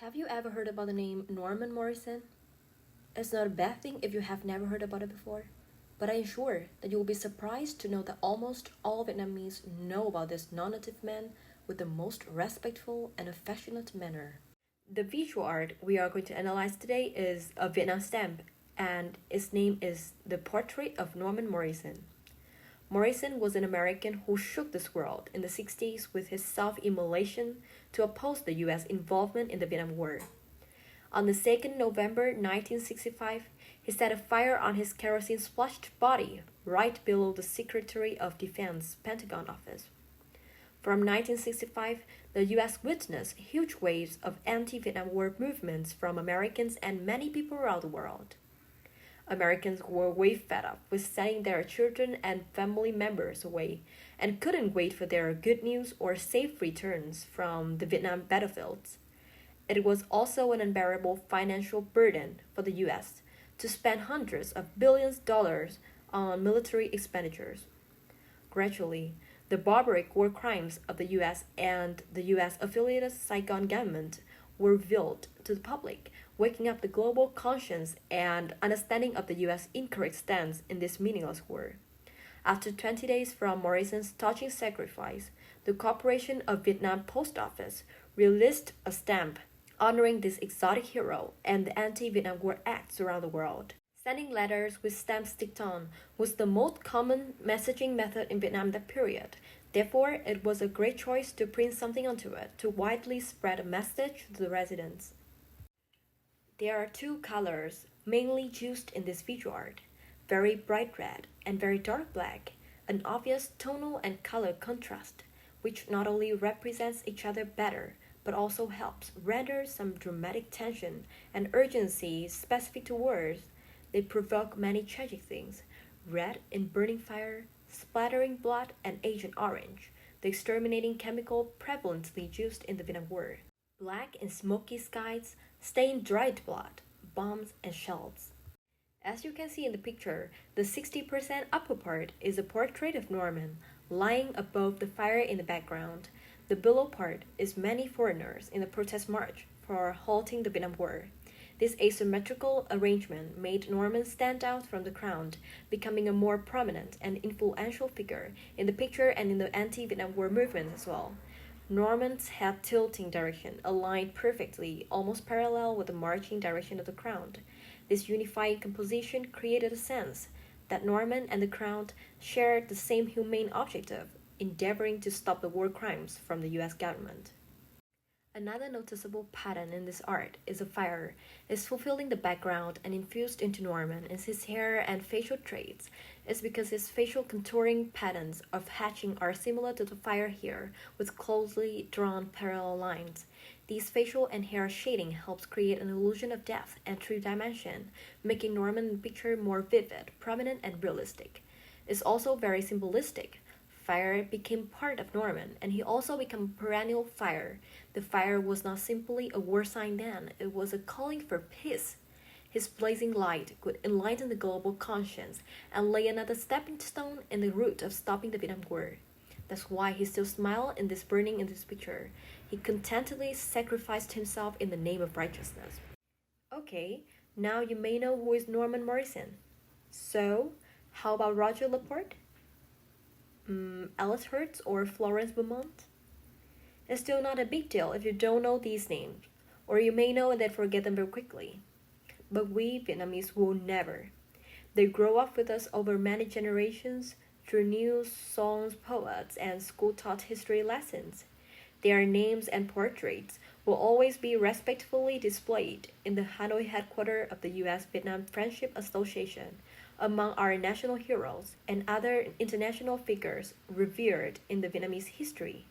Have you ever heard about the name Norman Morrison? It's not a bad thing if you have never heard about it before, but I am sure that you will be surprised to know that almost all Vietnamese know about this non-native man with the most respectful and affectionate manner. The visual art we are going to analyze today is a Vietnam stamp, and its name is The Portrait of Norman Morrison. Morrison was an American who shook this world in the 60s with his self immolation to oppose the US involvement in the Vietnam War. On the 2nd November 1965, he set a fire on his kerosene splashed body right below the Secretary of Defense Pentagon office. From 1965, the US witnessed huge waves of anti Vietnam War movements from Americans and many people around the world. Americans were way fed up with sending their children and family members away and couldn't wait for their good news or safe returns from the Vietnam battlefields. It was also an unbearable financial burden for the US to spend hundreds of billions of dollars on military expenditures. Gradually, the barbaric war crimes of the US and the US affiliated Saigon government were revealed to the public, waking up the global conscience and understanding of the US incorrect stance in this meaningless war. After 20 days from Morrison's touching sacrifice, the Corporation of Vietnam Post Office released a stamp honoring this exotic hero and the anti-Vietnam War acts around the world. Sending letters with stamps sticked on was the most common messaging method in Vietnam that period. Therefore, it was a great choice to print something onto it to widely spread a message to the residents. There are two colors mainly used in this visual art, very bright red and very dark black, an obvious tonal and color contrast, which not only represents each other better, but also helps render some dramatic tension and urgency specific to words. They provoke many tragic things, red in burning fire, splattering blood, and Agent Orange, the exterminating chemical prevalently used in the Vietnam War. Black in smoky skies, stained dried blood, bombs, and shells. As you can see in the picture, the 60% upper part is a portrait of Norman, lying above the fire in the background. The below part is many foreigners in the protest march for halting the Vietnam War. This asymmetrical arrangement made Norman stand out from the crowd, becoming a more prominent and influential figure in the picture and in the anti-Vietnam War movement as well. Norman's head tilting direction aligned perfectly, almost parallel with the marching direction of the crowd. This unifying composition created a sense that Norman and the crowd shared the same humane objective, endeavoring to stop the war crimes from the US government. Another noticeable pattern in this art is a fire is fulfilling the background and infused into Norman is his hair and facial traits. It's because his facial contouring patterns of hatching are similar to the fire here, with closely drawn parallel lines. These facial and hair shading helps create an illusion of depth and true dimension, making Norman's picture more vivid, prominent, and realistic. It's also very symbolistic. Fire became part of Norman, and he also became a perennial fire. The fire was not simply a war sign then, it was a calling for peace. His blazing light could enlighten the global conscience and lay another stepping stone in the route of stopping the Vietnam War. That's why he still smiles in this burning in this picture. He contentedly sacrificed himself in the name of righteousness. Okay, now you may know who is Norman Morrison. So, how about Roger Laporte? Alice Hertz or Florence Beaumont? It's still not a big deal if you don't know these names, or you may know and then forget them very quickly. But we Vietnamese will never. They grow up with us over many generations through news, songs, poets, and school-taught history lessons. Their names and portraits will always be respectfully displayed in the Hanoi headquarters of the U.S. Vietnam Friendship Association among our national heroes and other international figures revered in the Vietnamese history.